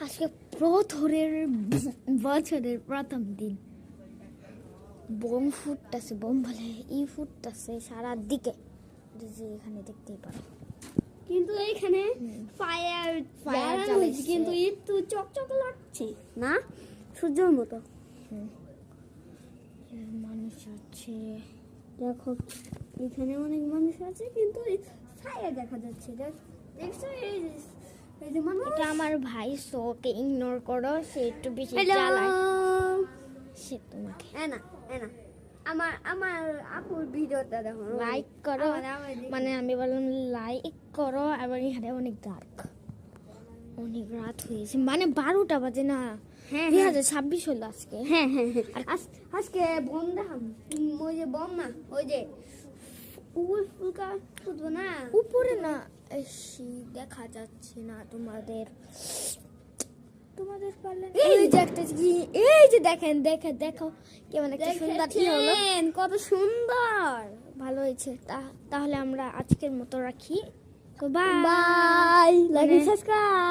আজকে বছরের প্রথম দিন। বোম ফুটতেছে, বোম বলে ফুটতেছে সারা দিকে, যে এখানে দেখতেই পারো। কিন্তু এইখানে ফায়ার জ্বালাইছে। কিন্তু একটু চকচক লাগছে না, সূর্যের মতো। মানুষ আছে, দেখো এখানে অনেক মানুষ আছে, কিন্তু ছায়া দেখা যাচ্ছে। দেখছো এই যে মানুষ। এটা আমার ভাই, ওকে ইগনোর করো, সে একটু বেশি হ্যালো, জ্বালায়। সে তোমাকে এনা আমার আমার আপুর ভিডিওটা দেখো, লাইক করো। আমার মানে আমি বললাম লাইক করো। আবার এখানে অনেক ডার্ক, অনেক রাত হয়েছে, মানে 12টা বাজে না। হ্যাঁ 2026 হলো আজকে। হ্যাঁ হ্যাঁ হ্যাঁ। আজকে বম দেখাম, ওই যে বম না, ওই যে ফুলকা ফুটবো না উপরে না, দেখা যাচ্ছে না তোমাদের পারলে না। এই যে একটা এই যে দেখেন, দেখো কেমন একটা সুন্দর ই হলো। দেখেন কত সুন্দর। ভালো হয়েছে। তাহলে আমরা আজকের মতো রাখি। তো বাই। By, like subscribe.